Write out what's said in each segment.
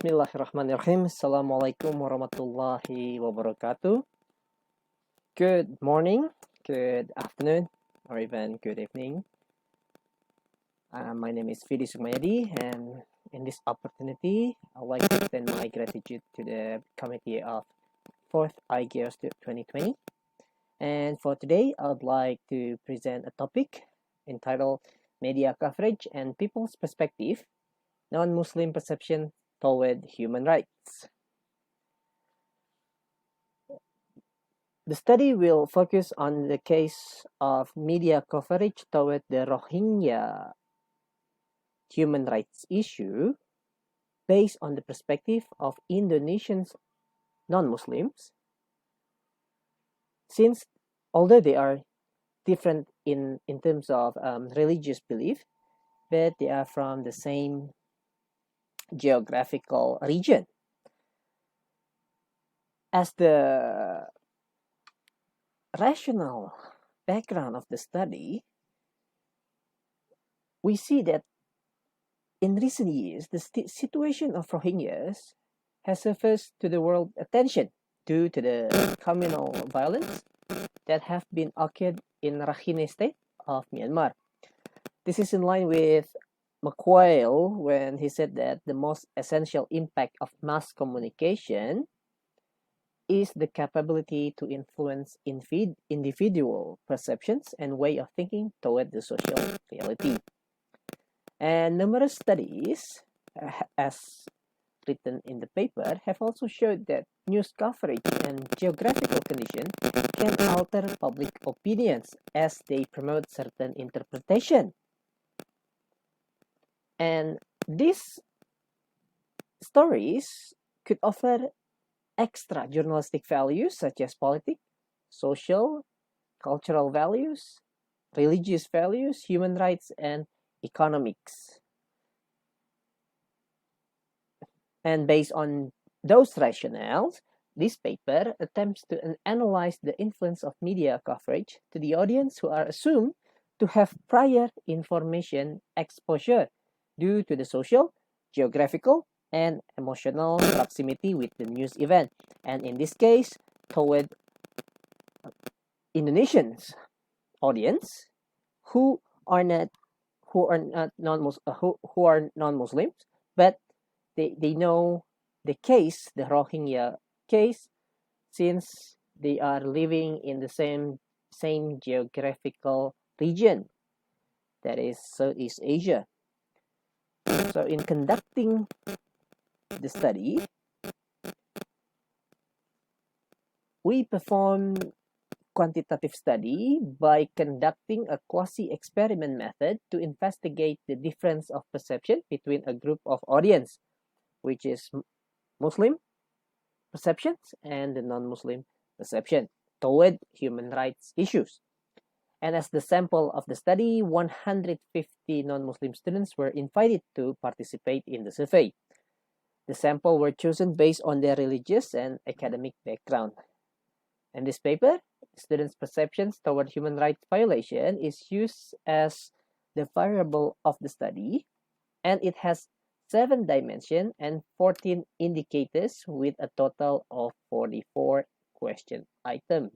Bismillahirrahmanirrahim. Assalamualaikum warahmatullahi wabarakatuh. Good morning, good afternoon, or even good evening. My name is Vidi Sukmayadi, and in this opportunity, I would like to extend my gratitude to the committee of 4th IGEOS 2020. And for today, I would like to present a topic entitled Media Coverage and People's Perspective, Non-Muslim Perception Toward Human Rights. The study will focus on the case of media coverage toward the Rohingya human rights issue based on the perspective of Indonesian non-Muslims, since although they are different in terms of religious belief, but they are from the same geographical region. As the rational background of the study, we see that in recent years, the situation of Rohingyas has surfaced to the world attention due to the communal violence that have been occurred in Rakhine state of Myanmar. This is in line with McQuail when he said that the most essential impact of mass communication is the capability to influence individual perceptions and way of thinking toward the social reality. And numerous studies, as written in the paper, have also showed that news coverage and geographical conditions can alter public opinions as they promote certain interpretation. And these stories could offer extra journalistic values such as politics, social, cultural values, religious values, human rights, and economics. And based on those rationales, this paper attempts to analyze the influence of media coverage to the audience who are assumed to have prior information exposure due to the social, geographical, and emotional proximity with the news event, and in this case, toward Indonesians audience who are non-Muslims, but they know the case, the Rohingya case, since they are living in the same geographical region, that is Southeast Asia. So in conducting the study, we performed quantitative study by conducting a quasi-experiment method to investigate the difference of perception between a group of audience, which is Muslim perceptions and the non-Muslim perception toward human rights issues. And as the sample of the study, 150 non-Muslim students were invited to participate in the survey. The sample were chosen based on their religious and academic background. In this paper, students' perceptions toward human rights violation is used as the variable of the study, and it has 7 dimensions and 14 indicators with a total of 44 question items.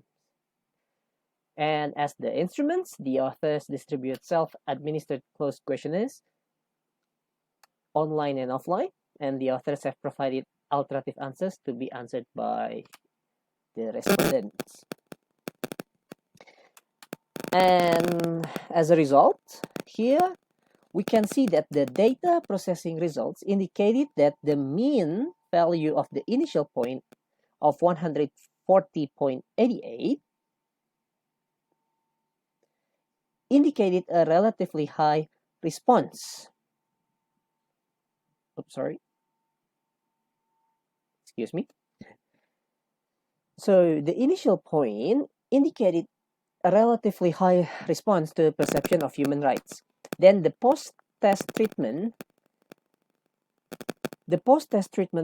And as the instruments, the authors distribute self-administered closed questionnaires online and offline, and the authors have provided alternative answers to be answered by the respondents. And as a result, here we can see that the data processing results indicated that the mean value of the initial point of 140.88 indicated a relatively high response. Excuse me. So the initial point indicated a relatively high response to the perception of human rights. Then the post-test treatment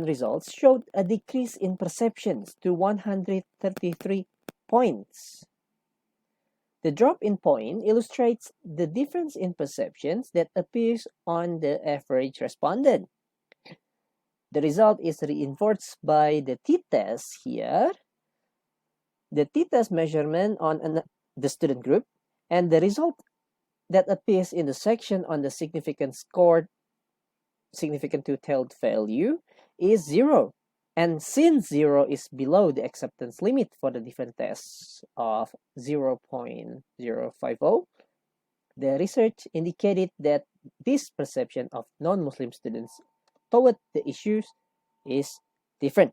results showed a decrease in perceptions to 133 points. The drop in point illustrates the difference in perceptions that appears on the average respondent. The result is reinforced by the t-test here, the t-test measurement on the student group, and the result that appears in the section on the significant scored significant two-tailed value is 0. And since 0 is below the acceptance limit for the different tests of 0.050, the research indicated that this perception of non-Muslim students toward the issues is different.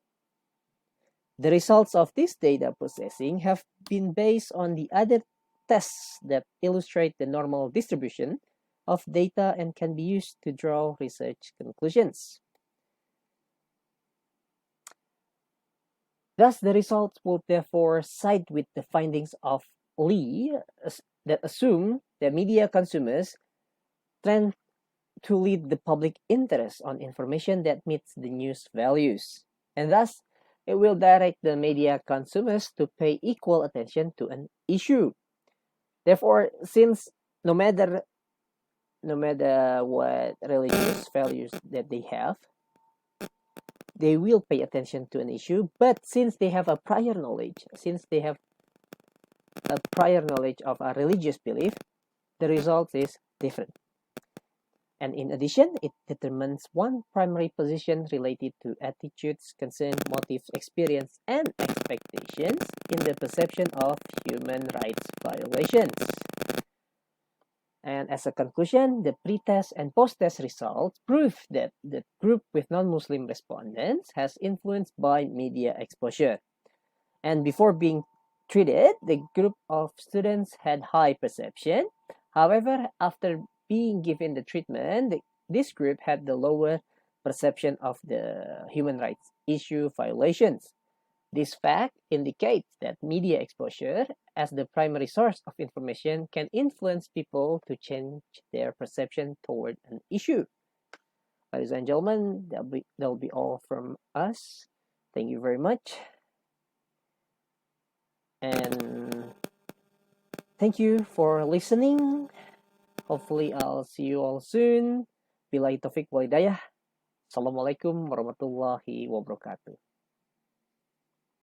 The results of this data processing have been based on the other tests that illustrate the normal distribution of data and can be used to draw research conclusions. Thus, the results will therefore side with the findings of Lee that assume that media consumers tend to lead the public interest on information that meets the news values, and thus it will direct the media consumers to pay equal attention to an issue. Therefore, since no matter what religious values that they have, they will pay attention to an issue, but since they have a prior knowledge of a religious belief, the result is different. And in addition, it determines one primary position related to attitudes, concern, motives, experience, and expectations in the perception of human rights violations. And as a conclusion, the pre-test and post-test results prove that the group with non-Muslim respondents has influenced by media exposure. And before being treated, the group of students had high perception. However, after being given the treatment, this group had the lower perception of the human rights issue violations. This fact indicates that media exposure as the primary source of information can influence people to change their perception toward an issue. Ladies and gentlemen, that'll be all from us. Thank you very much. And thank you for listening. Hopefully I'll see you all soon. Billahi taufiq wal hidayah. Assalamualaikum warahmatullahi wabarakatuh.